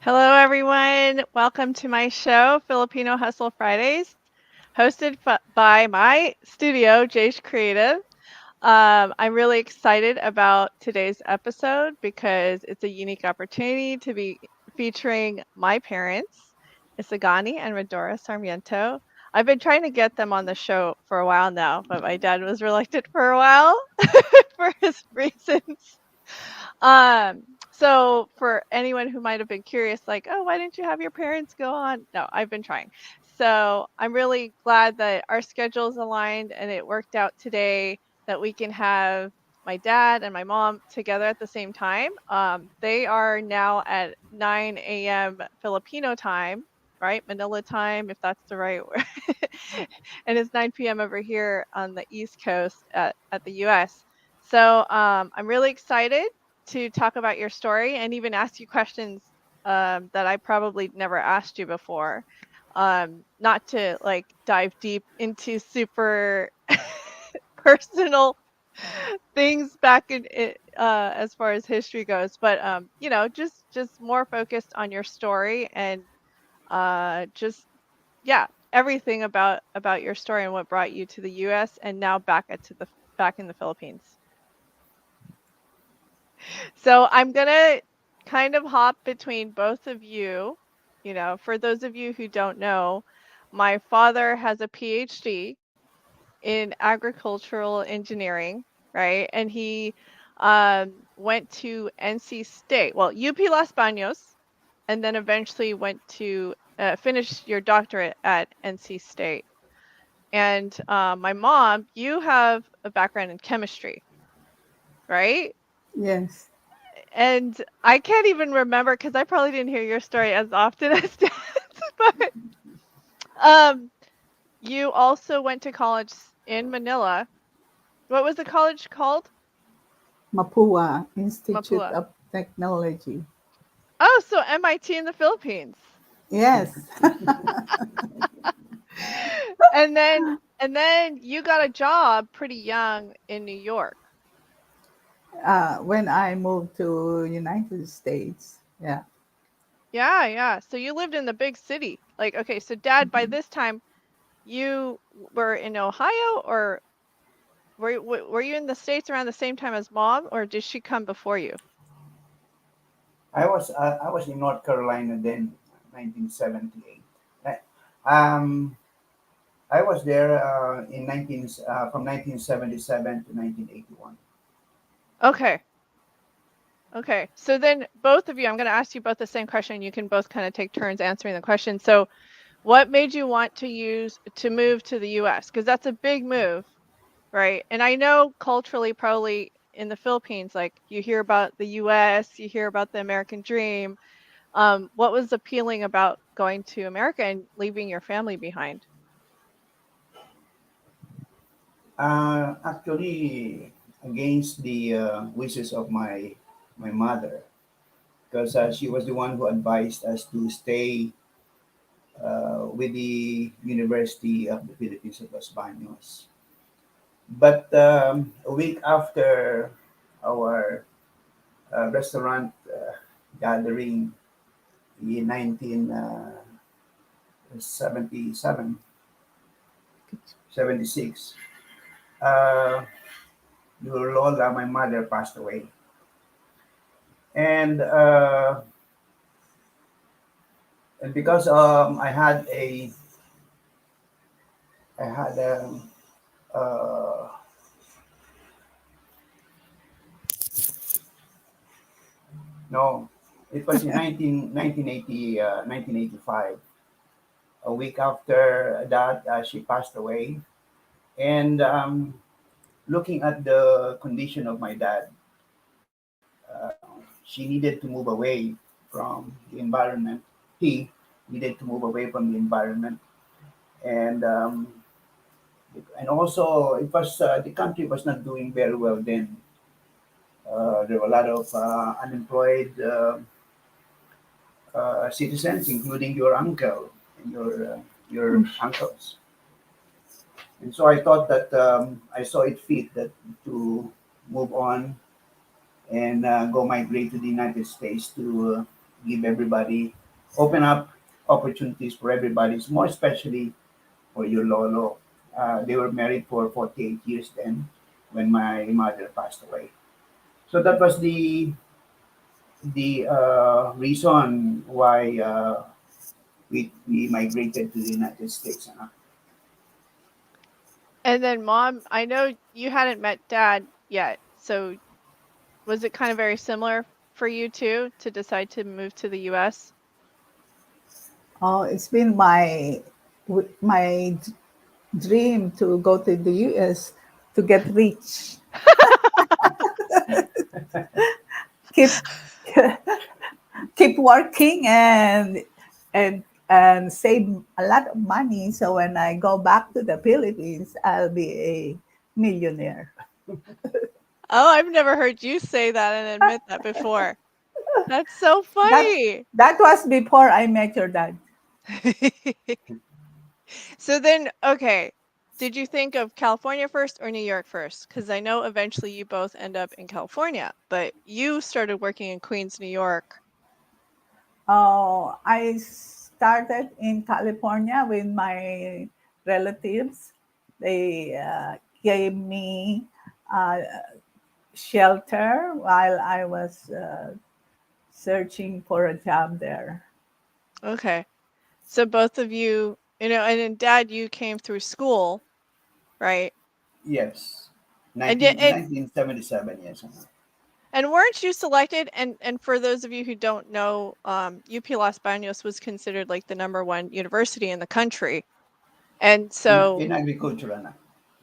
Hello, everyone. Welcome to my show, Filipino Hustle Fridays, hosted by my studio, JH Creative. I'm really excited about today's episode because it's a unique opportunity to be featuring my parents, Isagani and Rhodora Sarmiento. I've been trying to get them on the show for a while now, but my dad was reluctant for a while for his reasons. So for anyone who might have been curious, like, oh, why didn't you have your parents go on? No, I've been trying. So I'm really glad that our schedules aligned and it worked out today that we can have my dad and my mom together at the same time. They are now at 9 a.m. Filipino time, right? Manila time, if that's the right word. And it's 9 p.m. over here on the East Coast at the US. So I'm really excited to talk about your story and even ask you questions that I probably never asked you before. Not to like dive deep into super personal things back in it, as far as history goes, but you know, just more focused on your story and just yeah, everything about your story and what brought you to the U.S. and now back in the Philippines. So I'm gonna kind of hop between both of you. You know, for those of you who don't know, my father has a PhD in agricultural engineering, right? And he went to NC State, well, UP Los Baños, and then eventually went to finish your doctorate at NC State. And my mom, you have a background in chemistry, right? Yes. And I can't even remember because I probably didn't hear your story as often as Dad's, but um, you also went to college in Manila. What was the college called? Mapua Institute Mapua. of Technology. Oh, so MIT in the Philippines. Yes. And then you got a job pretty young in New York. When I moved to United States. Yeah. Yeah, yeah. So you lived in the big city. Like, okay, so Dad, by Mhm. this time you were in Ohio, or were you in the States around the same time as Mom, or did she come before you? I was in North Carolina then, 1978. Uh, Um, I was there in 19 from 1977 to 1981. Okay. Okay. So then both of you, I'm going to ask you both the same question. You can both kind of take turns answering the question. So what made you want to move to the US? Because that's a big move, right? And I know culturally, probably in the Philippines, like you hear about the US, you hear about the American dream. What was appealing about going to America and leaving your family behind? Actually, against the wishes of my mother, because she was the one who advised us to stay with the University of the Philippines of Los Baños. But a week after our restaurant gathering in 1977, 76, uh, your Lola, my mother, passed away. And and because I had uh, no, it was in 1980, 1985. A week after that, she passed away. And looking at the condition of my dad, she needed to move away from the environment. He needed to move away from the environment, and also it was the country was not doing very well then. There were a lot of unemployed citizens, including your uncle and your uncles. And so I thought that I saw it fit that to move on and go migrate to the United States to give everybody, open up opportunities for everybody, more especially for your lolo. They were married for 48 years then when my mother passed away. So that was the reason why we migrated to the United States. And then mom, I know you hadn't met dad yet. So was it kind of very similar for you too to decide to move to the US? Oh, it's been my dream to go to the US to get rich. Keep keep working and save a lot of money. So when I go back to the Philippines, I'll be a millionaire. Oh, I've never heard you say that and admit that before. That's so That funny. that was before I met your dad. So then, okay, did you think of California first or New York first? Because I know eventually you both end up in California, but you started working in Queens, New York. Oh, I started in California with my relatives. They gave me uh, shelter while I was searching for a job there. Okay. So both of you, and then dad, you came through school, right? Yes, And yet, 1977. Yes. and weren't you selected? And for those of you who don't know, UP Los Baños was considered like the #1 university in the country. And so In agriculture.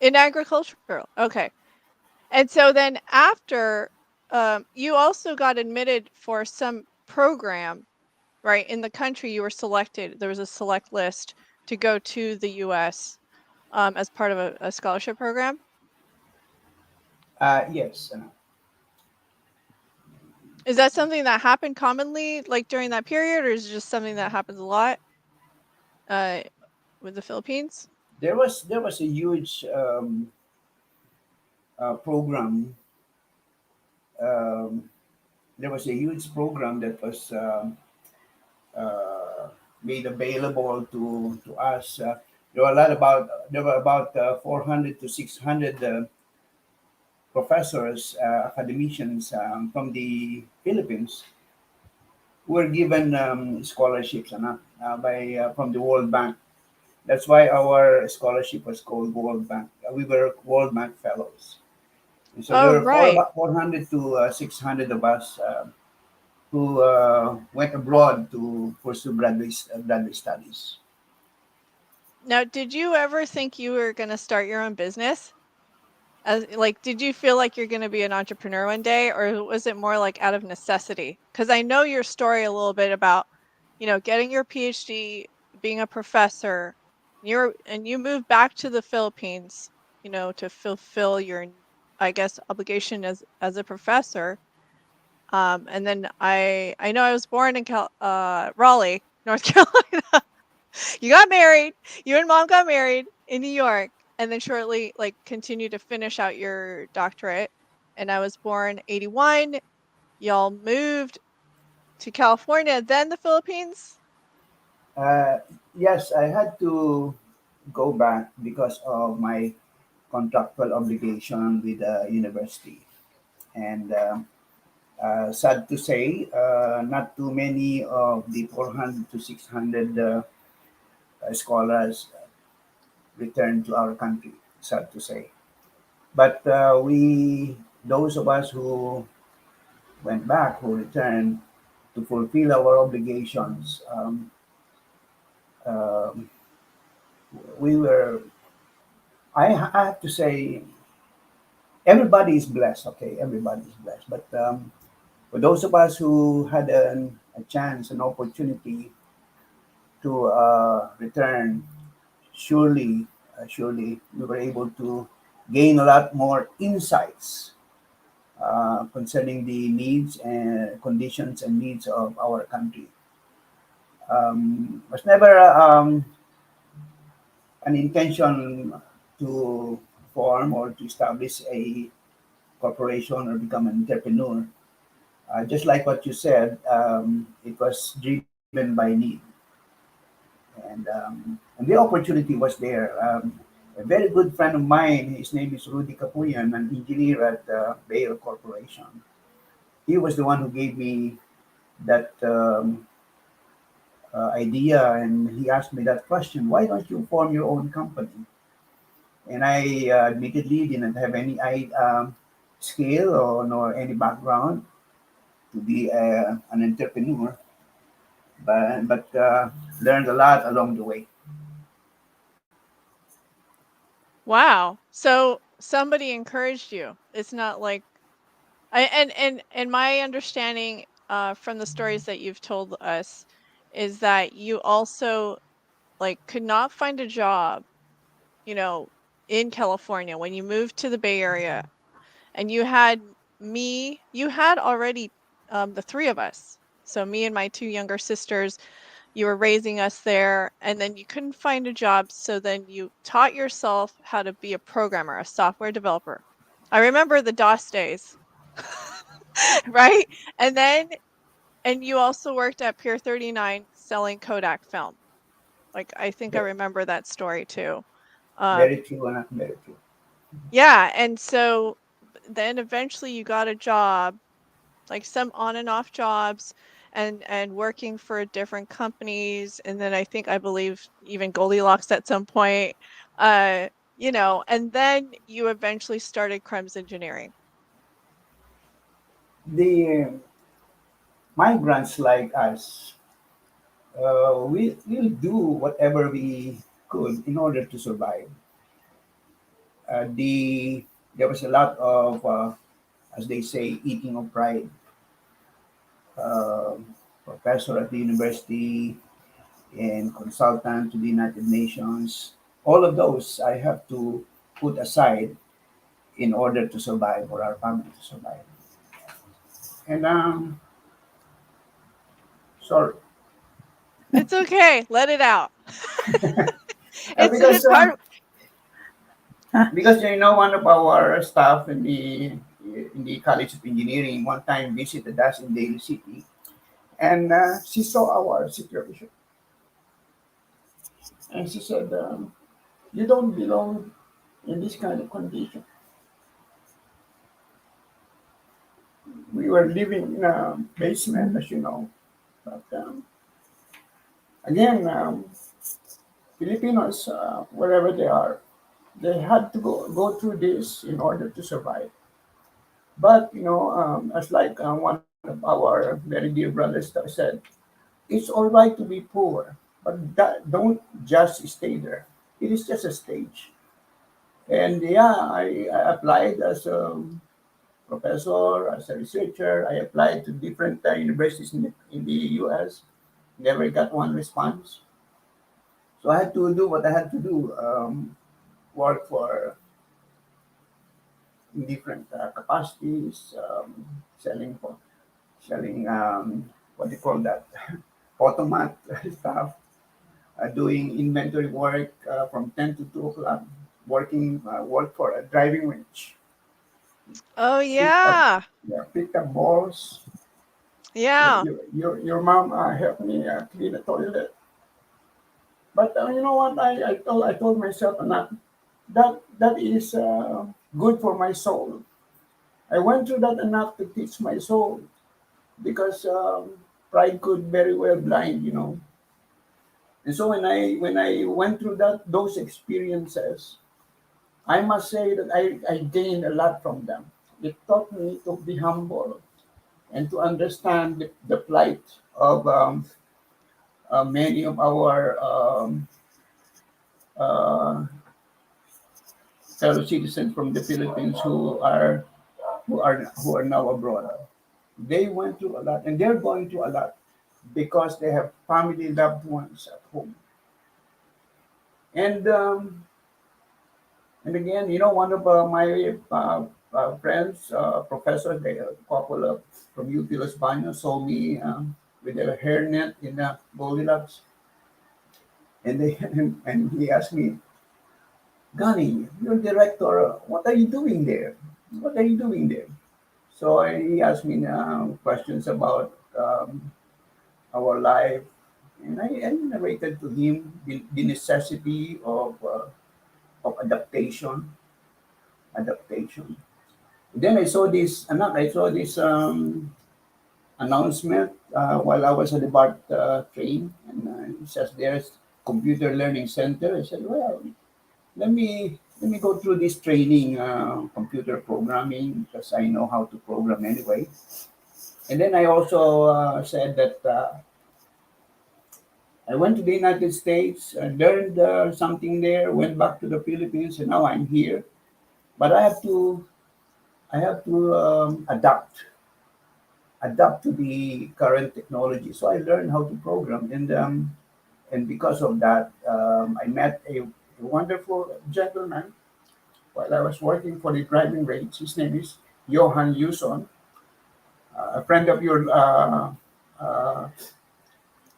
in agricultural, okay. And so then after, you also got admitted for some program, right? In the country, you were selected. There was a select list to go to the US as part of a scholarship program. Yes. Is that something that happened commonly, like during that period, or is it just something that happens a lot uh, with the Philippines? There was a huge program. Um, there was a huge program that was uh, made available to us. There were about 400 to 600 professors, academicians from the Philippines who were given scholarships by from the World Bank. That's why our scholarship was called World Bank. We were World Bank Fellows. And so there Oh, were right. 400 to 600 of us who went abroad to pursue graduate studies. Now, did you ever think you were going to start your own business? Like, did you feel like you're going to be an entrepreneur one day, or was it more like out of necessity? Because I know your story a little bit about, getting your PhD, being a professor, and you moved back to the Philippines, to fulfill your, I guess, obligation as a professor. And then I know I was born in Raleigh, North Carolina. You got married. You and mom got married in New York, and then shortly, like, continued to finish out your doctorate. And I was born 81. Y'all moved to California, then the Philippines. Uh, yes, I had to go back because of my contractual obligation with the university. And sad to say, not too many of the 400 to 600 scholars returned to our country. Sad to say. But those of us who went back, who returned to fulfill our obligations, we were. I have to say, everybody is blessed. Okay, everybody is blessed. But for those of us who had a chance, an opportunity to return, surely we were able to gain a lot more insights concerning the needs and conditions and needs of our country. Was never an intention to form or to establish a corporation or become an entrepreneur. Just like what you said, it was driven by need, and the opportunity was there. A very good friend of mine, his name is Rudy Capuyan, an engineer at Bayer Corporation. He was the one who gave me that idea, and he asked me that question: Why don't you form your own company? And I admittedly didn't have any skill or nor any background to be an entrepreneur, but learned a lot along the way. Wow. So somebody encouraged you. It's not like and my understanding from the stories that you've told us is that you also like could not find a job, you know, in California when you moved to the Bay Area, and you had already the three of us. So me and my two younger sisters, you were raising us there, and then you couldn't find a job, so then you taught yourself how to be a programmer, a software developer. I remember the DOS days. Right? And then and you also worked at Pier 39 selling Kodak film. Like I think I Ve- remember that story too. Very Um true, and very true. yeah, and so then eventually you got a job, like some on and off jobs and working for different companies, and then I believe even Goldilocks at some point. Uh and then you eventually started Crumbs Engineering. The migrants like us, we will do whatever we could in order to survive. There was a lot of, as they say, eating of pride. Uh, Professor at the university and consultant to the United Nations. All of those I have to put aside in order to survive or our family to survive. And sorry, It's okay, let it out. because It's part. because one of our staff in the College of Engineering one time visited us in Daly City, and she saw our situation, and she said, "You don't belong in this kind of condition." We were living in a basement, as you know, but again, Filipinos, wherever they are, they had to go through this in order to survive. But as like one of our very dear brothers said, it's all right to be poor, but don't just stay there. It is just a stage. And yeah, I applied as a professor, as a researcher. I applied to different universities in the U.S. Never got one response. So I had to do what I had to do. Work for in different capacities, selling what do you call that, automat stuff, doing inventory work from 10 to 2 o'clock, work for a driving range, Oh pick up, yeah. yeah, pick up balls. Yeah. Your mom helped me clean the toilet. But you know what? I told myself that is good for my soul. I went through that enough to teach my soul because pride could very well blind. And so when I went through those experiences, I must say that I gained a lot from them. It taught me to be humble and to understand the plight of many of our uh, fellow citizens from the Philippines who are now abroad. They went through a lot, and they're going through a lot because they have family loved ones at home. And again, one of my friends, professors, they a couple of from UP Los Baños saw me with a hairnet in the Goldilocks, and they and he asked me, "Gani, you're director. What are you doing there? What are you doing there?" So he asked me questions about our life, and I narrated to him the necessity of adaptation. Then I saw this announcement while I was at the BART train, and it says there's computer learning center. I said, well, let me go through this training, computer programming, because I know how to program anyway. And then I also said that I went to the United States, learned something there, went back to the Philippines, and now I'm here. But I have to adapt to the current technology. So I learned how to program, and because of that, I met a wonderful gentleman while I was working for the driving range. His name is Johan Yuson, a friend of your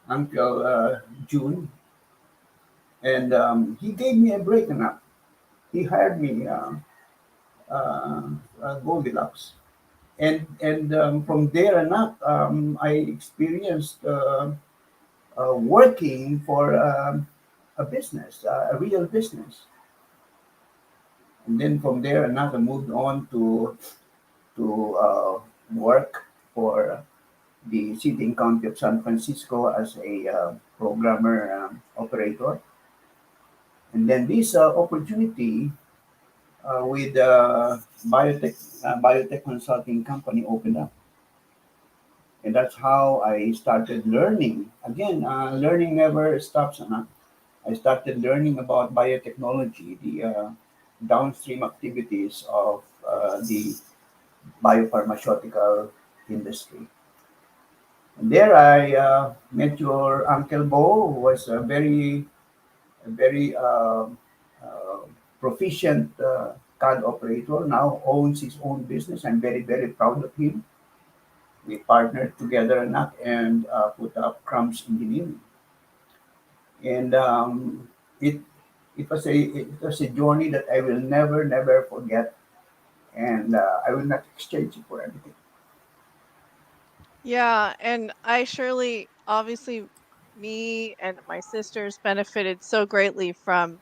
uncle June, and he gave me a break enough. He hired me Goldilocks, and from there on up, I experienced working for a business, a real business, and then from there on up, I moved on to work for the city and county of San Francisco as a programmer operator, and then this opportunity with biotech consulting company opened up, and that's how I started learning. Again, learning never stops. I started learning about biotechnology, the downstream activities of the biopharmaceutical industry. And there I met your Uncle Bo, who was a very proficient CAD operator, now owns his own business. I'm very, very proud of him. We partnered together and put up Crumbs Engineering. And it was a journey that I will never forget, and I will not exchange it for anything. Yeah, and I surely, obviously, me and my sisters benefited so greatly from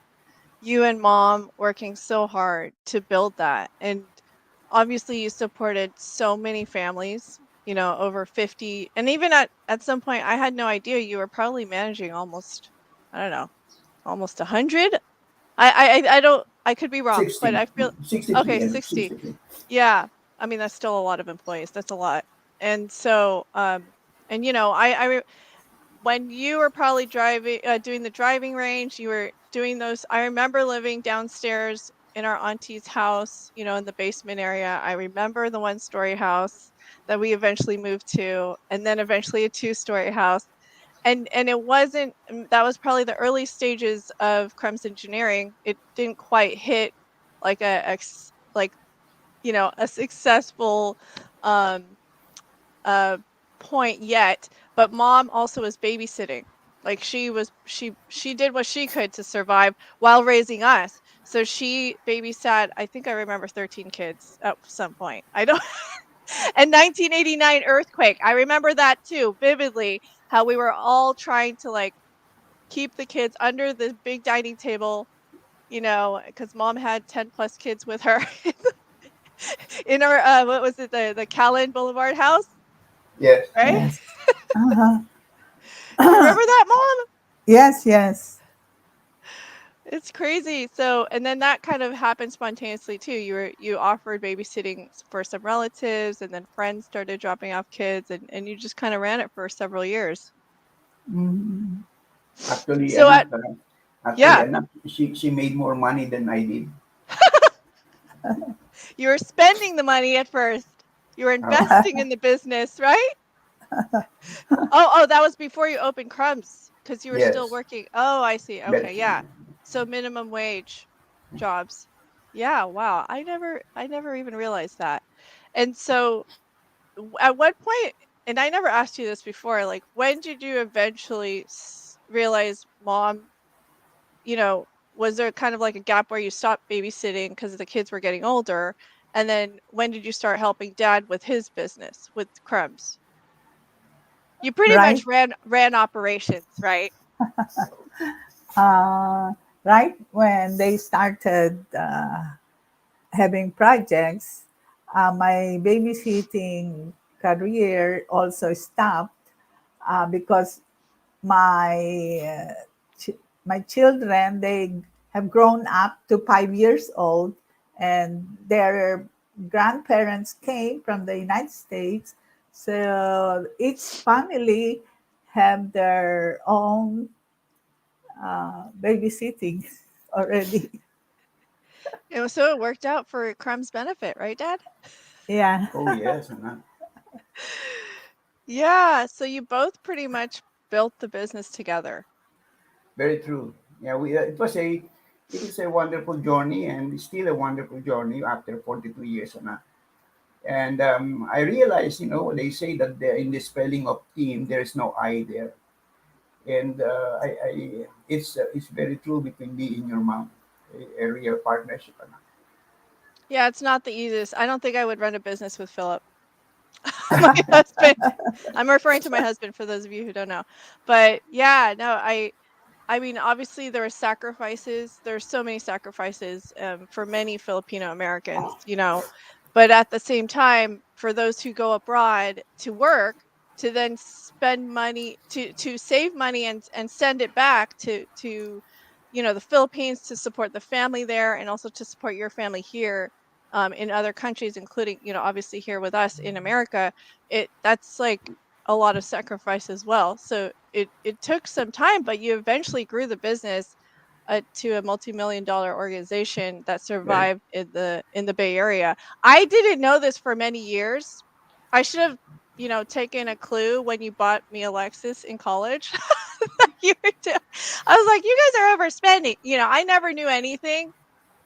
you and mom working so hard to build that. And obviously, you supported so many families, over 50. And even at some point, I had no idea you were probably managing almost, I don't know, almost 100. I don't, I could be wrong, but 60, I feel, 63, okay, and 60. 63. Yeah. I mean, that's still a lot of employees. That's a lot. And so, and when you were probably driving, doing the driving range, you were doing those. I remember living downstairs in our auntie's house, in the basement area. I remember the one-story house that we eventually moved to, and then eventually a two-story house. And it wasn't, that was probably the early stages of Crumbs Engineering. It didn't quite hit like a successful um uh point yet, but mom also was babysitting. Like she did what she could to survive while raising us. So she babysat, I think I remember 13 kids at some point. I don't and 1989 earthquake. I remember that too vividly, how we were all trying to like keep the kids under the big dining table, because mom had 10 plus kids with her in our what was it, the Callan Boulevard house, Yes. right? Yes. Uh-huh. You remember that, mom? Yes, yes. It's crazy. So, and then that kind of happened spontaneously too. You offered babysitting for some relatives, and then friends started dropping off kids, and you just kind of ran it for several years. Mm. Actually, So at Actually, Yeah, and she made more money than I did. you were spending the money at first. You were Oh, investing in the business, right? Oh, that was before you opened Crumbs because you were still yes, working. Oh, I see. very Okay, true. yeah. So minimum wage jobs. Yeah, wow. I never even realized that. And so at what point, and I never asked you this before, like when did you eventually realize mom, you know, was there kind of like a gap where you stopped babysitting because the kids were getting older? And then when did you start helping dad with his business with Crumbs? You pretty Right, much ran operations, right? uh, right when they started having projects, my babysitting career also stopped because my my children, they have grown up to 5 years old, and their grandparents came from the United States, so each family have their own babysitting already. And so it worked out for Crumb's benefit, right, Dad? Yeah. Oh yes, and Yeah, so you both pretty much built the business together. very true. Yeah, we it is a wonderful journey, and it's still a wonderful journey after 42 years, and I realize, they say that in the spelling of team, there is no I there, and it's very true between me and your mom, a real partnership. Yeah, it's not the easiest. I don't think I would run a business with Philip. My husband. I'm referring to my husband for those of you who don't know. But yeah, no, I mean, obviously there are sacrifices. There's so many sacrifices for many Filipino Americans, but at the same time, for those who go abroad to work, to then spend money to save money and send it back to the Philippines to support the family there and also to support your family here in other countries, including obviously here with us in America. That's like a lot of sacrifice as well. So it took some time, but you eventually grew the business to a multi-million dollar organization that Very, survived in the Bay Area. I didn't know this for many years. I should have, taken a clue when you bought me a Lexus in college. You were I was like, you guys are overspending. I never knew anything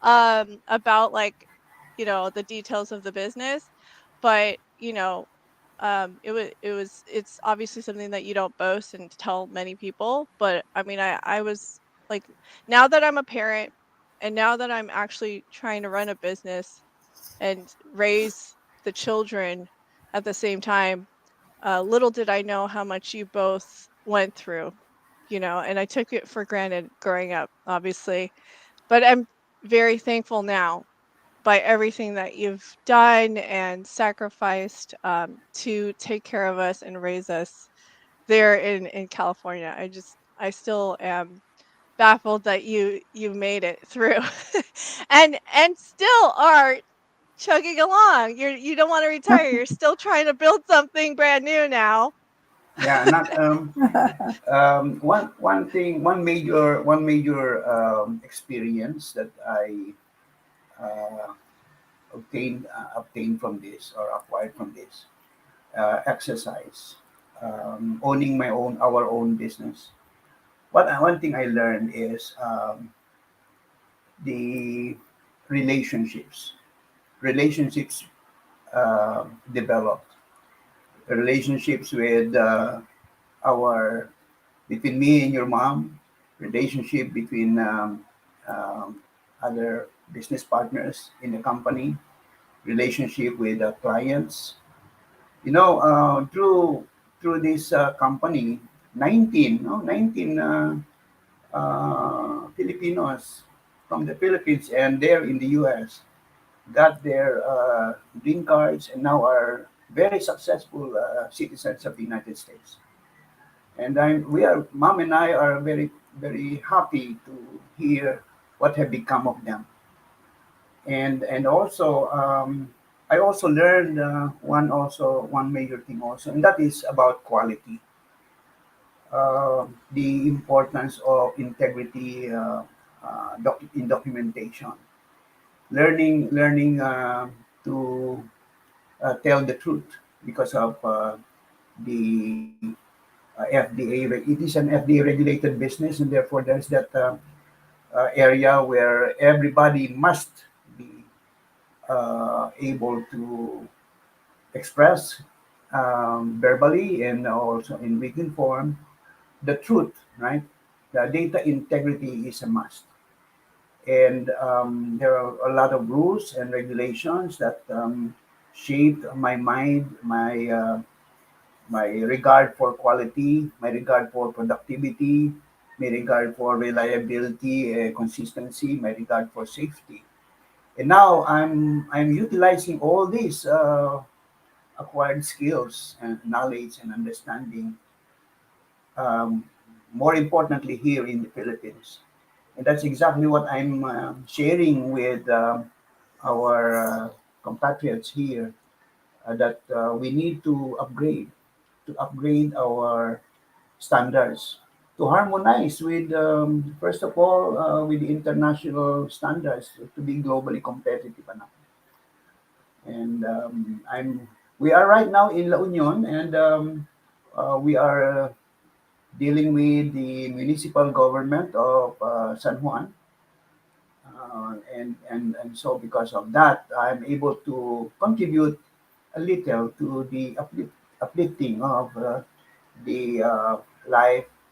about like the details of the business, but it's obviously something that you don't boast and tell many people. But I mean, I was like, now that I'm a parent and now that I'm actually trying to run a business and raise the children at the same time, little did I know how much you both went through, and I took it for granted growing up, obviously. But I'm very thankful now by everything that you've done and sacrificed to take care of us and raise us there in California. I still am baffled that you made it through and still are chugging along. You don't want to retire. You're still trying to build something brand new now. yeah, not one major experience that I uh, obtained from this or acquired from this exercise, owning our own business. One thing I learned is the relationships. Relationships developed. Relationships with our between me and your mom. Relationship between other business partners in the company. Relationship with clients. Through this company, 19 Filipinos from the Philippines and there in the U.S. got their green cards and now are very successful citizens of the United States. And Mom and I are very, very happy to hear what have become of them. And also, I also learned one major thing also, and that is about quality. the importance of integrity in documentation, learning to tell the truth because of the FDA. It is an FDA regulated business, and therefore there's that area where everybody must be able to express verbally and also in written form the truth, right? The data integrity is a must. And there are a lot of rules and regulations that shaped my mind, my regard for quality, my regard for productivity, my regard for reliability, consistency, my regard for safety. And now I'm utilizing all these acquired skills and knowledge and understanding, um, more importantly here in the Philippines. And that's exactly what I'm sharing with our compatriots here, that we need to upgrade our standards, to harmonize with, first of all, with the international standards to be globally competitive. And we are right now in La Union, and we are dealing with the municipal government of San Juan. And so because of that, I'm able to contribute a little to the uplifting of the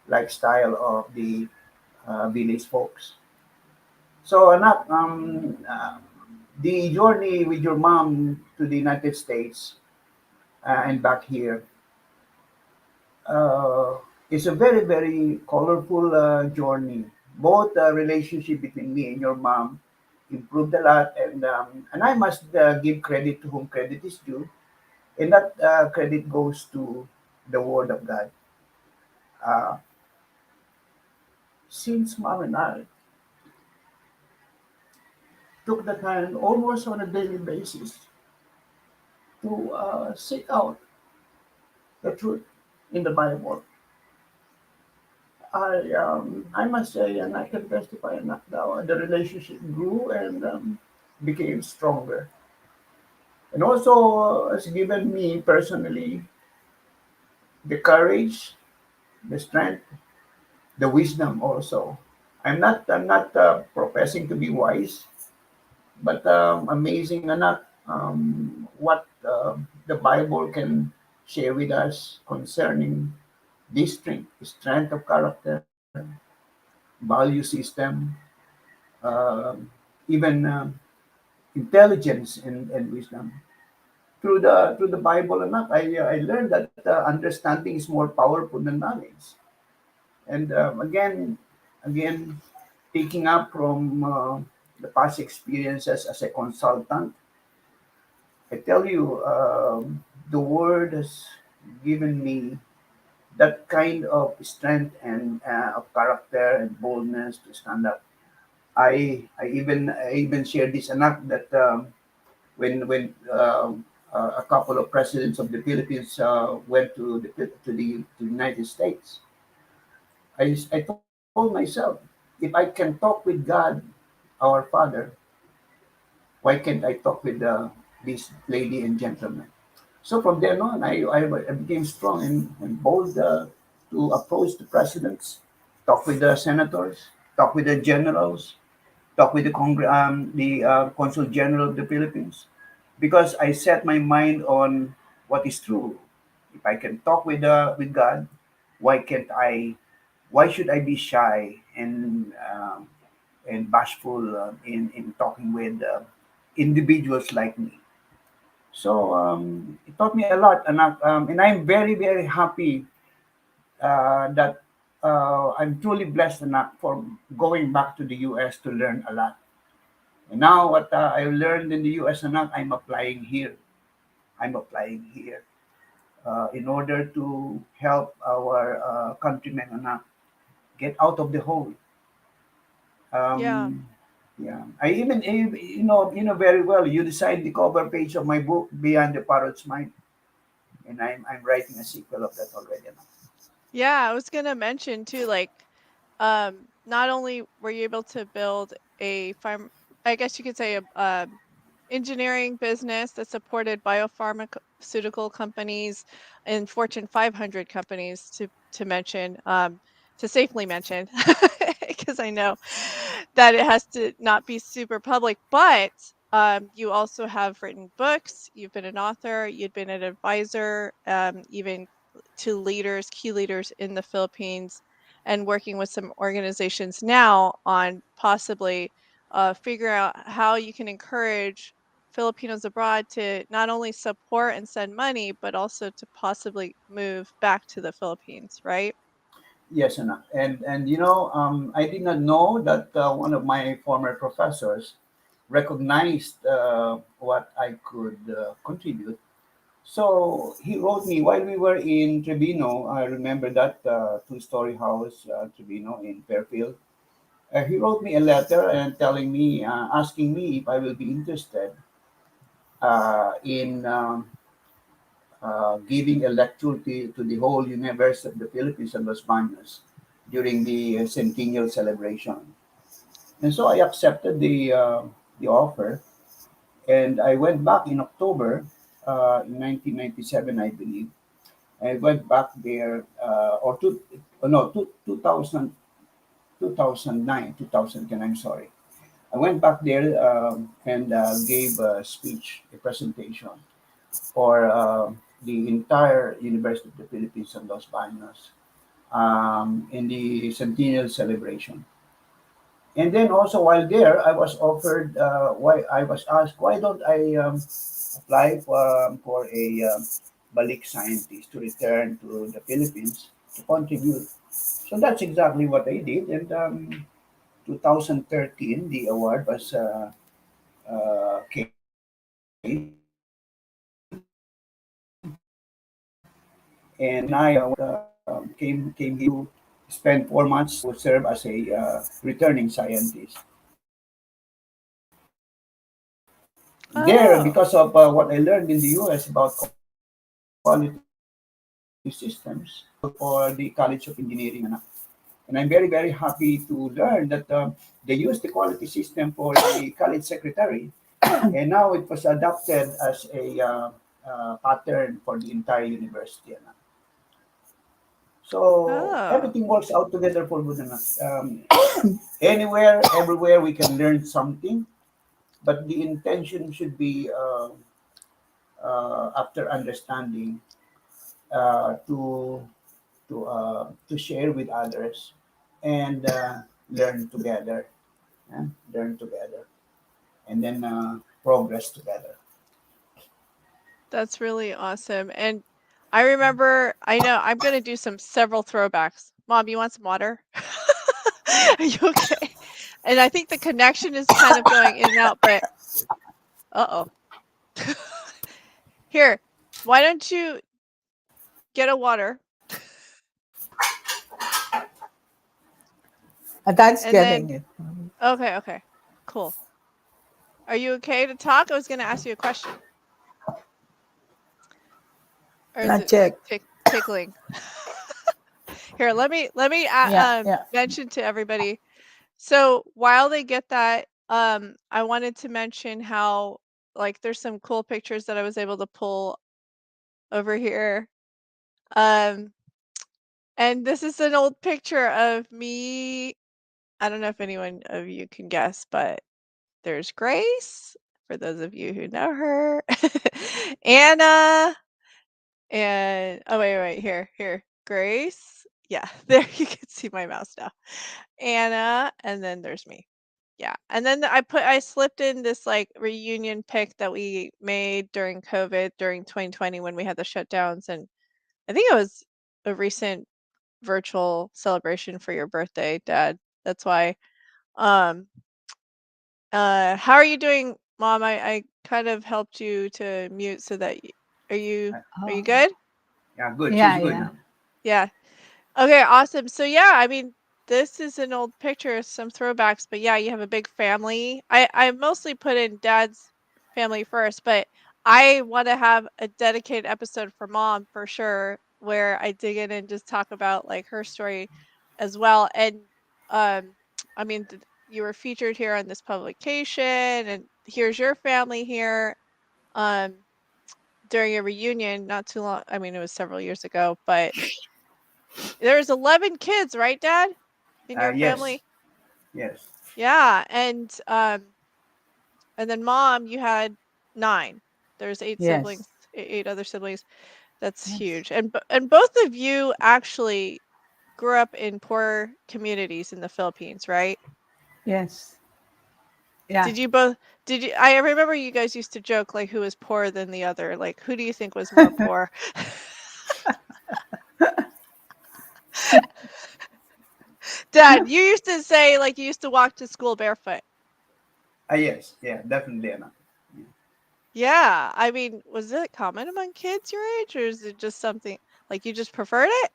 lifestyle of the village folks. So, anak, the journey with your mom to the United States and back here uh, is a very, very colorful journey. Both the relationship between me and your mom improved a lot, and I must give credit to whom credit is due, and that credit goes to the Word of God. Uh, since mom and I took the time almost on a daily basis to seek out the truth in the Bible, I must say, and I can testify enough now, the relationship grew and became stronger. And also has given me personally the courage, the strength, the wisdom also. I'm not professing to be wise, but amazing enough what the Bible can share with us concerning this strength of character, value system, um even intelligence and wisdom. Through the Bible enough, I learned that understanding is more powerful than knowledge. And again, taking up from the past experiences as a consultant, I tell you, the Word has given me that kind of strength and of character and boldness to stand up. I even shared this enough that when a couple of presidents of the Philippines went to the United States, I told myself, if I can talk with God, our Father, why can't I talk with this lady and gentleman? So from then on, I became strong and bold to approach the presidents, talk with the senators, talk with the generals, talk with the consul general of the Philippines, because I set my mind on what is true. If I can talk with God, why can't I? Why should I be shy and bashful in talking with individuals like me? So it taught me a lot, and I'm very very happy that I'm truly blessed enough for going back to the U.S. to learn a lot. And now what I learned in the U.S. enough, I'm applying here. I'm applying here in order to help our countrymen enough get out of the hole. Yeah. Um, yeah, I even very well. You designed the cover page of my book, Beyond the Parrot's Mind, and I'm writing a sequel of that already now. Yeah, I was gonna mention too, like, not only were you able to build a farm, I guess you could say a engineering business that supported biopharmaceutical companies and Fortune 500 companies to mention, to safely mention, because I know that it has to not be super public, but you also have written books, you've been an author, you've been an advisor, even to leaders, key leaders in the Philippines, and working with some organizations now on possibly figure out how you can encourage Filipinos abroad to not only support and send money, but also to possibly move back to the Philippines, right? Yes, and I did not know that one of my former professors recognized what I could contribute. So he wrote me while we were in Trevino. I remember that two-story house, Trevino in Fairfield. He wrote me a letter and telling me, asking me if I will be interested in giving a lecture to the whole universe of the Philippines and Los Baños during the centennial celebration. And so I accepted the offer, and I went back in October in 1997, I believe. I went back there, or two, oh, no, two, 2000, 2009, 2010, I'm sorry. I went back there and gave a speech, a presentation for the entire University of the Philippines and Los Baños in the centennial celebration. And then also while there, I was offered, why I was asked, why don't I apply for a balik scientist to return to the Philippines to contribute. So that's exactly what I did. And 2013, the award was came, and then I came here to spend 4 months to serve as a returning scientist. There, Oh, because of what I learned in the US about quality systems, for the College of Engineering. And I'm very, very happy to learn that they used the quality system for the college secretary, and now it was adopted as a pattern for the entire university. So oh, everything works out together for good enough. Anywhere, everywhere, we can learn something, but the intention should be after understanding to to share with others and learn together, learn together, and then progress together. that's really awesome. And I remember, I know I'm gonna do several throwbacks. Mom, you want some water? Are you okay? And I think the connection is kind of going in and out, but uh-oh. Here, why don't you get a water That's and then, getting it. okay, okay, cool. Are you okay to talk? I was gonna ask you a question. Or is Not it like check. tickling? Here, let me Yeah, yeah. mention to everybody. So while they get that, I wanted to mention how like there's some cool pictures that I was able to pull over here. Um, and this is an old picture of me. I don't know if anyone of you can guess, but there's Grace, for those of you who know her. Anna, and oh wait, here. Grace. Yeah, there you can see my mouse now. Anna, and then there's me. Yeah. And then I slipped in this like reunion pic that we made during COVID during 2020 when we had the shutdowns, and I think it was a recent virtual celebration for your birthday, Dad. That's why. Um how are you doing, Mom? I kind of helped you to mute so that are you Uh, are you Oh, good? yeah, good. She's yeah, good. yeah. Huh? Yeah. Okay, awesome. So yeah, I mean, this is an old picture, some throwbacks, but yeah, you have a big family. I mostly put in Dad's family first, but I want to have a dedicated episode for Mom for sure. where I dig in and just talk about like her story as well. And um, I mean, you were featured here on this publication, and here's your family here um, during a reunion not too long. I mean, it was several years ago, but there's 11 kids, right, Dad, in your Yes, family? yes, Yeah, and then Mom, you had 9. There's 8 siblings, Yes. 8 other siblings. That's Yes. huge. And both of you actually grew up in poor communities in the Philippines, right? Yes. Yeah. Did you both did you I remember you guys used to joke like who was poorer than the other. Like who do you think was more poor? Dad, you used to say like you used to walk to school barefoot. yes, yeah, definitely not. Yeah, I mean, was it common among kids your age, or is it just something like you just preferred it?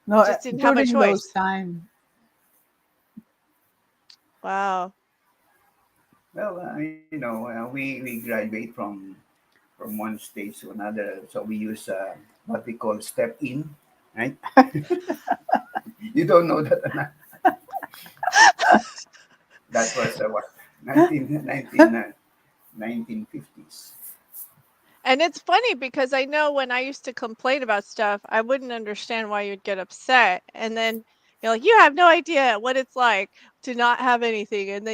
No, You just didn't have a during those choice. time. Wow. Well, we graduate from one stage to another, so we use what we call step in, right? You don't know that, Anak. That was what 1950s. And it's funny because I know when I used to complain about stuff, I wouldn't understand why you'd get upset. And then you're like, you have no idea what it's like to not have anything. And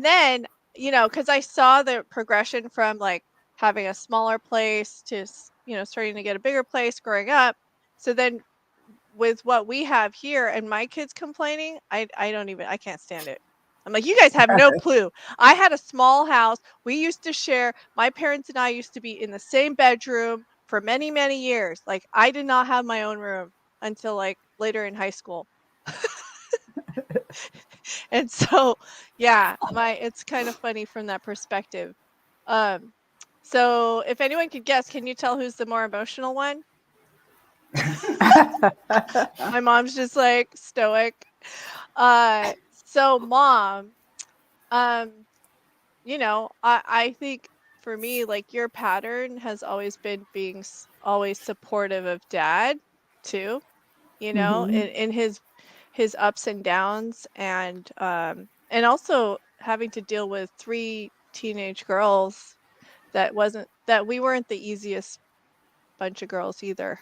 then, because I saw the progression from like having a smaller place to, starting to get a bigger place growing up. So then with what we have here and my kids complaining, I can't stand it. I'm like, you guys have no clue. I had a small house. We used to share, my parents and I used to be in the same bedroom for many, many years. Like I did not have my own room until like later in high school. And so, yeah, it's kind of funny from that perspective. Um, so if anyone could guess, can you tell who's the more emotional one? My mom's just like stoic. So mom, um, I think for me, like your pattern has always been being always supportive of dad too, Hmm. in his ups and downs and also having to deal with 3 teenage girls that we weren't the easiest bunch of girls either.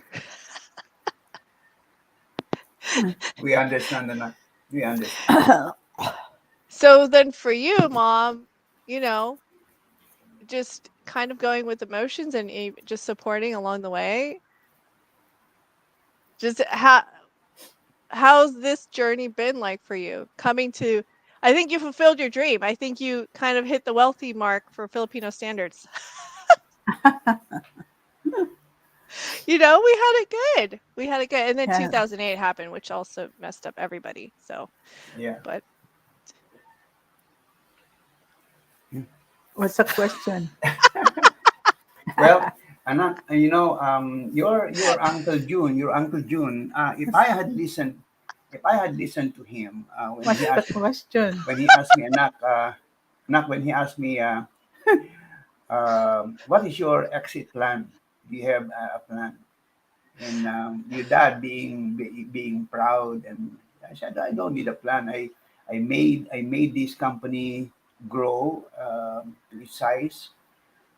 We understand, Anak. We understand. So then for you, mom, you know, just kind of going with emotions and just supporting along the way. Just how's this journey been like for you? I think you fulfilled your dream. I think you kind of hit the wealthy mark for Filipino standards. We had it good. We had it good. And then Yeah. 2008 happened, which also messed up everybody. So, Yeah. but What's the question? Well, Anak, your Uncle June. If I had listened to him What's the question? when he asked me, Anak, when he asked me, what is your exit plan? Do you have a plan? And your dad being proud, and I said, I don't need a plan. I made this company grow to its size.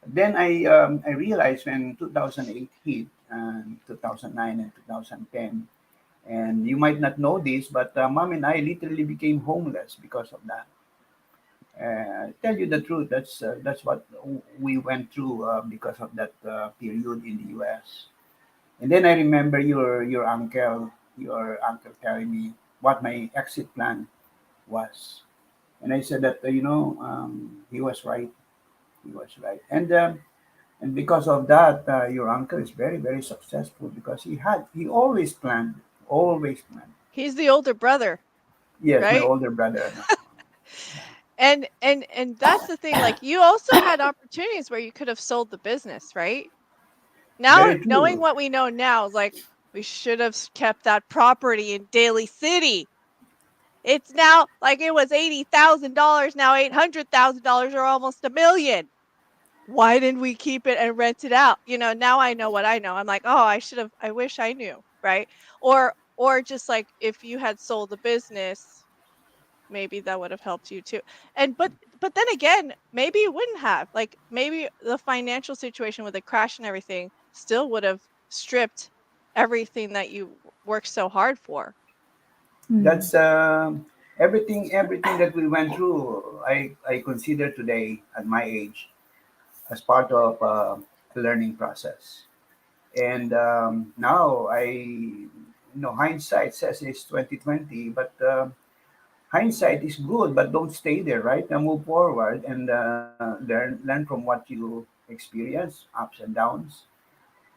Then I realized when 2008 hit, 2009 and 2010, and you might not know this, but mom and I literally became homeless because of that. Tell you the truth, that's what we went through because of that period in the U.S. And then I remember your uncle telling me what my exit plan was, and I said that he was right. He was right, and because of that, your uncle is very very successful because he always planned. he's the older brother, Yes, my right? older brother. And that's the thing. Like you also had opportunities where you could have sold the business, right? Now, Very knowing true. what we know now, is like we should have kept that property in Daly City. It's now like it was $80,000, now $800,000 or almost $1 million. why didn't we keep it and rent it out? Now I know what I know. I'm like, oh, I wish I knew, right? Or just like if you had sold the business, maybe that would have helped you too. And but then again, maybe it wouldn't have. Like maybe the financial situation with the crash and everything still would have stripped everything that you worked so hard for. Mm. That's everything that we went through. I consider today at my age as part of a learning process. And now hindsight says it's 2020, but hindsight is good, but don't stay there, right? Now move forward and learn from what you experience, ups and downs,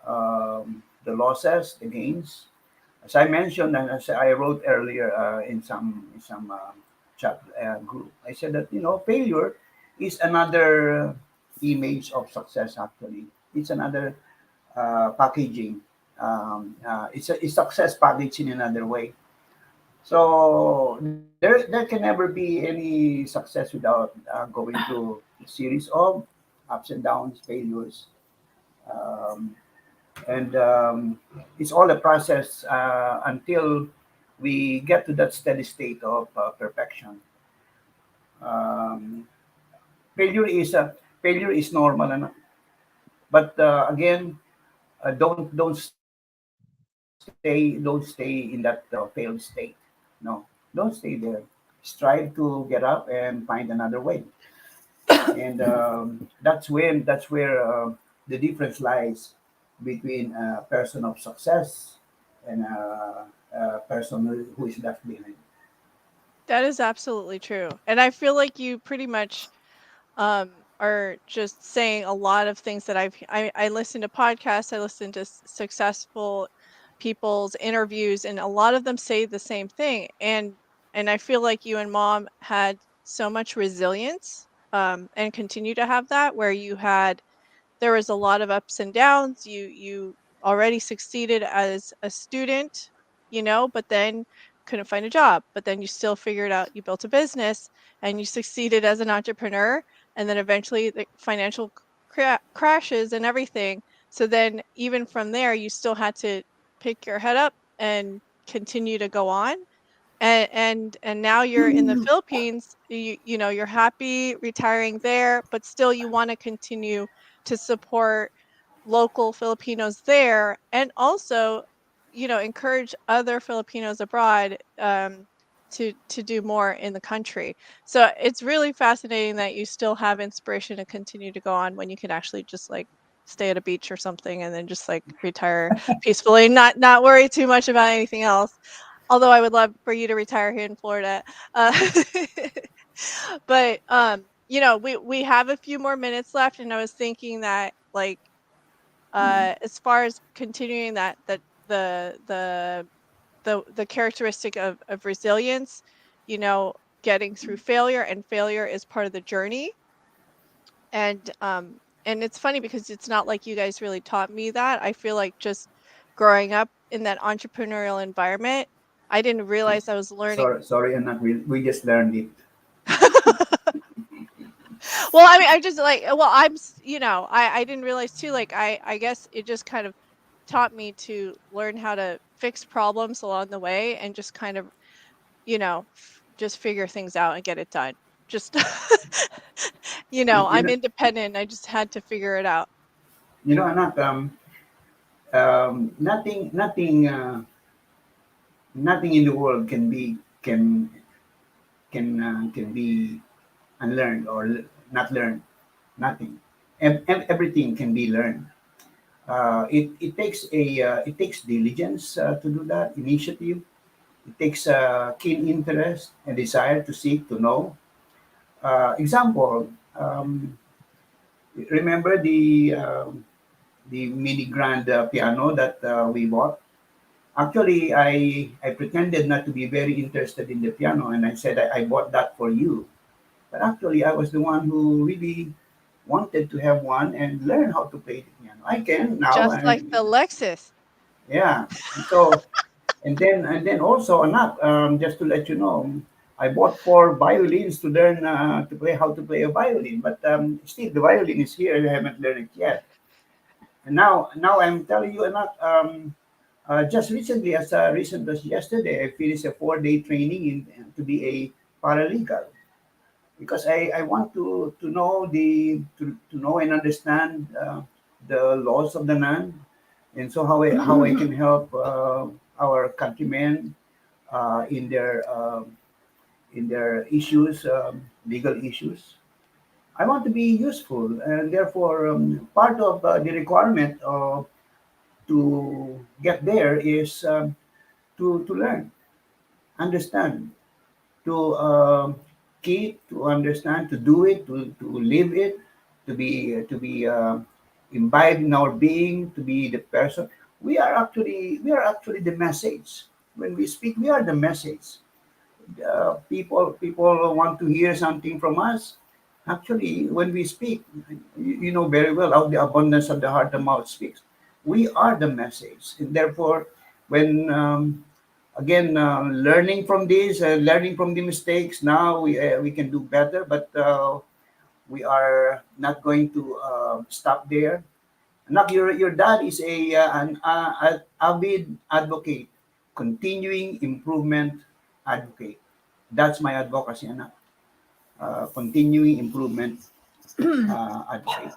the losses, the gains. As I mentioned, and as I wrote earlier in some chat group, I said that failure is another image of success. Actually, it's another packaging. It's success packaged in another way. So there can never be any success without going through a series of ups and downs, failures, um, and it's all a process until we get to that steady state of perfection. Um, failure is normal, but again, don't stay in that failed state. No, don't stay there. Strive to get up and find another way, and that's where the difference lies between a person of success and a person who is left behind. That is absolutely true. And I feel like you pretty much are just saying a lot of things that I listen to podcasts, I listen to successful people's interviews, and a lot of them say the same thing. And I feel like you and mom had so much resilience, and continue to have that, where there was a lot of ups and downs. You already succeeded as a student, but then couldn't find a job. But then you still figured out, you built a business and you succeeded as an entrepreneur. And then eventually the financial crashes and everything. So then even from there, you still had to pick your head up and continue to go on. And now you're in the Philippines. You're happy retiring there, but still you want to continue to support local Filipinos there, and also encourage other Filipinos abroad, to do more in the country. So it's really fascinating that you still have inspiration to continue to go on when you can actually just like stay at a beach or something and then just like retire peacefully, not worry too much about anything else. Although I would love for you to retire here in Florida. Uh, but we have a few more minutes left, and I was thinking that like as far as continuing that the the the characteristic of resilience, you know, getting through failure, and failure is part of the journey. And it's funny because it's not like you guys really taught me that. I feel like just growing up in that entrepreneurial environment, I didn't realize I was learning. Sorry, Anak, we just learned it. Well, I mean, I just like, well, I didn't realize too, like, I guess it just kind of taught me to learn how to fix problems along the way and just kind of, just figure things out and get it done. Just, You I'm know, independent. I just had to figure it out. Anak, nothing in the world can be unlearned or not learned. Nothing. Everything can be learned. It takes diligence to do that, initiative. It takes keen interest and desire to seek to know. Example, remember the mini grand piano that we bought. Actually, I pretended not to be very interested in the piano, and I said I bought that for you. But actually, I was the one who really wanted to have one and learn how to play the piano. I can now, Just like and the Lexus. yeah. And so, and then also, not just to let you know, I bought 4 violins to learn to play how to play a violin, but still the violin is here. I haven't learned it yet. And now I'm telling you, not just recently, as recent as yesterday, I finished a 4-day training to be a paralegal because I want to know to know and understand the laws of the land, and so how I can help our countrymen in their issues, legal issues. I want to be useful, and therefore part of the requirement to get there is to learn, understand, to keep, to understand, to do it, to live it, to be imbibed in our being, to be the person. We are actually the message. When we speak, we are the message. People want to hear something from us. Actually, when we speak, you know very well, out the abundance of the heart, the mouth speaks. We are the message, and therefore, when again learning from this, learning from the mistakes, now we can do better. But we are not going to stop there. Anak, your dad is an avid advocate, continuing improvement advocate. That's my advocacy, anak. Continuing improvement advocate.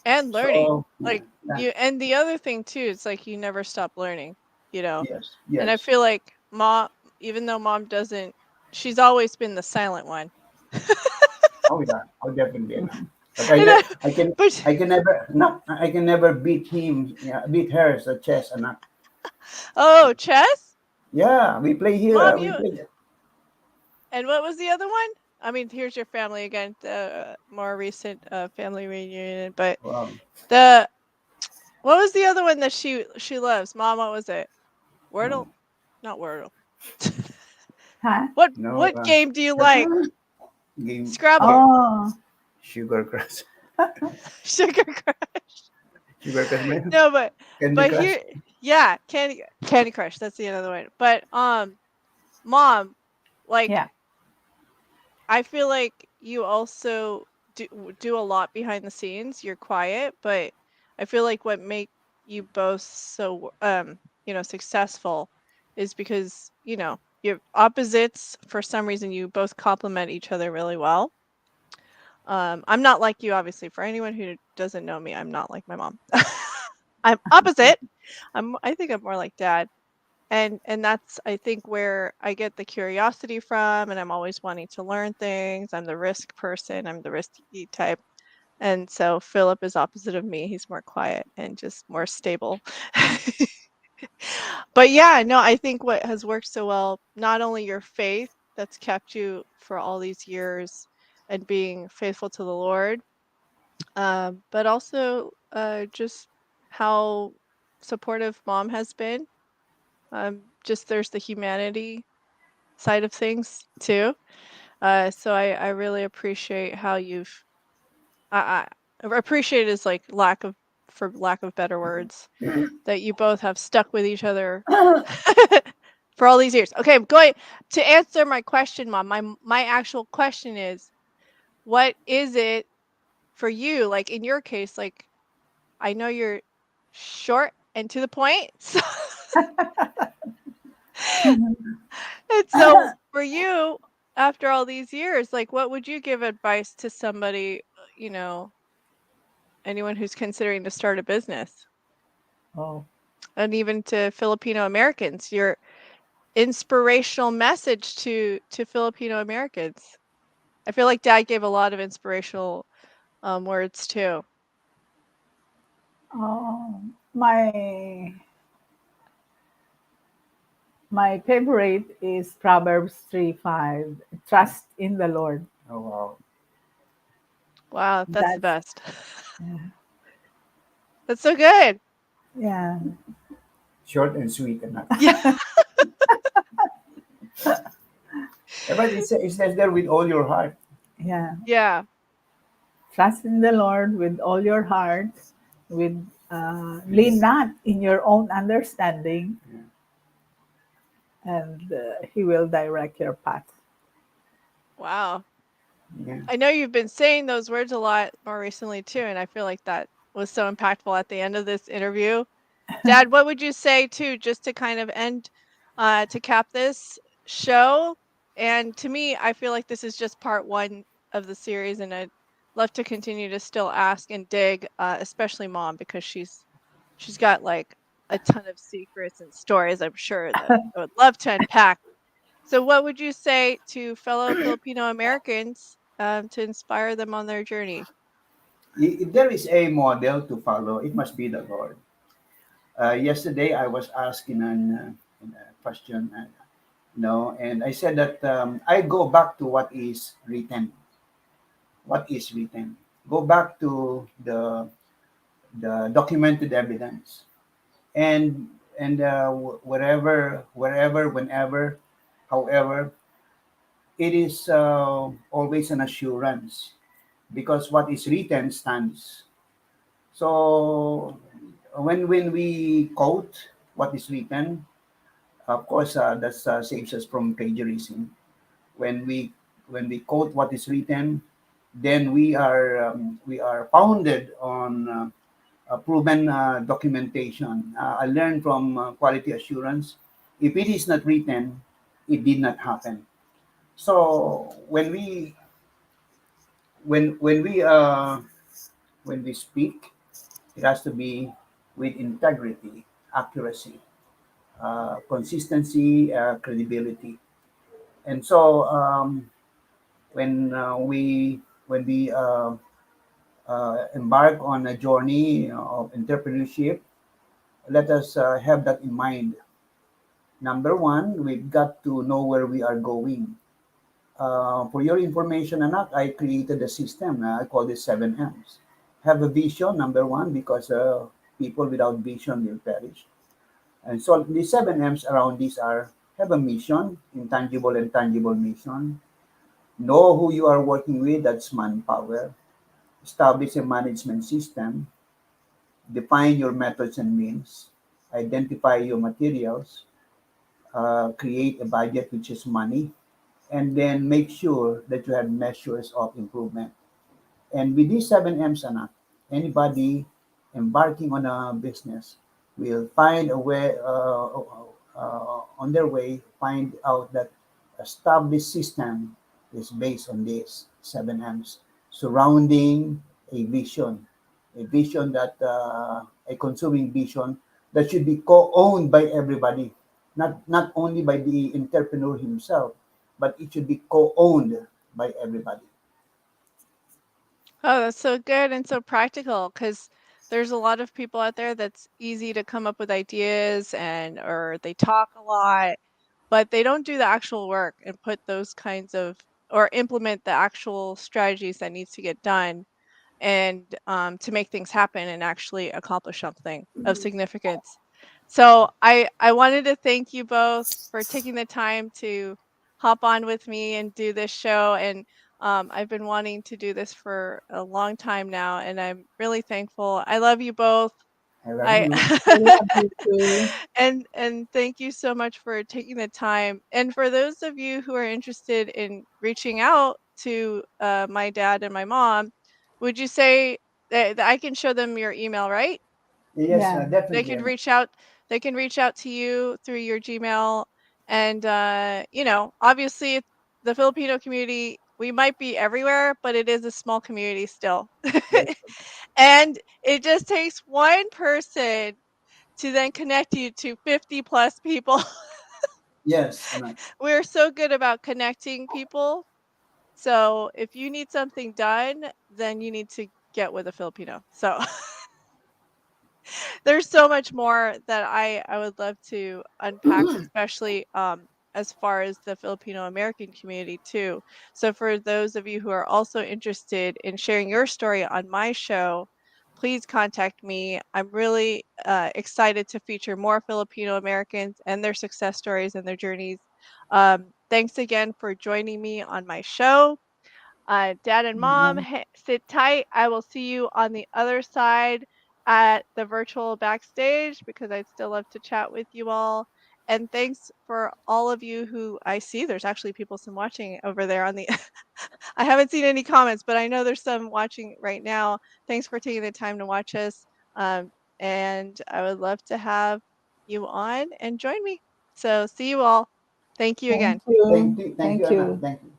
And learning. So, yeah, Like yeah, you, and the other thing too, it's like you never stop learning, you know. yes, And I yes. feel like mom, even though mom doesn't, she's always been the silent one. Oh yeah, oh definitely, anak. But And I, but I can never, no, I can never beat him, yeah, beat her at chess, anak. oh, chess? Yeah, we play here. Mom, We you, play. and what was the other one? I mean, here's your family again, more recent family reunion, but Wow. the what was the other one that she loves? Mom, what was it? Wordle? No, Not Wordle. Huh? no, What game do you that's like? game. Scrabble. Oh, Sugar Crush. Sugar Crush. Sugar Crush, man. No, Candy but Crush. here, yeah, Candy Crush. That's the other one. But mom, like yeah. I feel like you also do a lot behind the scenes. You're quiet, but I feel like what make you both so successful is because, you're opposites. For some reason you both complement each other really well. I'm not like you, obviously. For anyone who doesn't know me, I'm not like my mom. I'm opposite. I think I'm more like dad. And that's, I think, where I get the curiosity from, and I'm always wanting to learn things. I'm the risk person. I'm the risky type. And so Philip is opposite of me. He's more quiet and just more stable. But yeah, no, I think what has worked so well, not only your faith that's kept you for all these years and being faithful to the Lord, but also just how supportive mom has been. Just there's the humanity side of things too. So I really appreciate how I appreciate is like for lack of better words, that you both have stuck with each other for all these years. Okay, I'm going to answer my question, Mom. My actual question is, what is it for you? Like in your case, like I know you're short and to the point. And so for you, after all these years, like what would you give advice to somebody, anyone who's considering to start a business? Oh, And even to Filipino-Americans, your inspirational message to Filipino-Americans. I feel like Dad gave a lot of inspirational words too. oh, my favorite is Proverbs 3:5. Trust in the Lord. Oh wow. Wow, that's the That's best. That's so good. yeah. Short and sweet, anak. Yeah. But it says there with all your heart. Yeah. Yeah. Trust in the Lord with all your heart, with lean not in your own understanding, Yeah. and He will direct your path. Wow. Yeah. I know you've been saying those words a lot more recently too, and I feel like that was so impactful at the end of this interview. Dad, what would you say too, just to kind of end, to cap this show? And to me, I feel like this is just part one of the series, and I'd love to continue to still ask and dig, especially mom, because she's got like a ton of secrets and stories, I'm sure, that I would love to unpack. So, what would you say to fellow Filipino Americans to inspire them on their journey? If there is a model to follow, it must be the Lord. Yesterday, I was asked in a question, and I said that I go back to what is written. What is written? Go back to the documented evidence, and wherever, whenever, however, it is always an assurance because what is written stands. So when we quote what is written, of course, that saves us from plagiarism. When we quote what is written, then we are founded on proven documentation. I learned from quality assurance. If it is not written, it did not happen. So when we speak, it has to be with integrity, accuracy, consistency, credibility. And so when we embark on a journey of entrepreneurship, let us have that in mind. Number one, we've got to know where we are going. For your information, anak, I created a system. I call this 7 M's. Have a vision, number one, because people without vision will perish. And so the 7 M's around these are: have a mission, intangible and tangible mission. Know who you are working with, that's manpower. Establish a management system. Define your methods and means. Identify your materials. Create a budget, which is money. And then make sure that you have measures of improvement. And with these 7 M's, anak, anybody embarking on a business will find a way, on their way, find out that established system is based on these 7 M's, surrounding a vision that, a consuming vision that should be co-owned by everybody, not only by the entrepreneur himself, but it should be co-owned by everybody. Oh, that's so good and so practical because there's a lot of people out there that's easy to come up with ideas and or they talk a lot, but they don't do the actual work and put those kinds of or implement the actual strategies that needs to get done and to make things happen and actually accomplish something of significance. So I wanted to thank you both for taking the time to hop on with me and do this show. And I've been wanting to do this for a long time now, and I'm really thankful. I love you both. I love I you. I love you too. and thank you so much for taking the time. And for those of you who are interested in reaching out to my dad and my mom, would you say that I can show them your email, right? Yes, Yeah. They definitely. could reach out. They can reach out to you through your Gmail, and obviously, the Filipino community. We might be everywhere, but it is a small community still. Yes, And it just takes one person to then connect you to 50 plus people. yes, Anak. We're so good about connecting people. So if you need something done, then you need to get with a Filipino. So there's so much more that I would love to unpack, especially as far as the Filipino American community too. So for those of you who are also interested in sharing your story on my show, please contact me. I'm really excited to feature more Filipino Americans and their success stories and their journeys. Thanks again for joining me on my show. Dad and mom, Yeah. sit tight. I will see you on the other side at the virtual backstage because I'd still love to chat with you all. And thanks for all of you who I see. There's actually people some watching over there on the I haven't seen any comments, but I know there's some watching right now. Thanks for taking the time to watch us. Um, and I would love to have you on and join me. So see you all. Thank you again. Thank you. Thank you, Thank Anna. you. Thank you.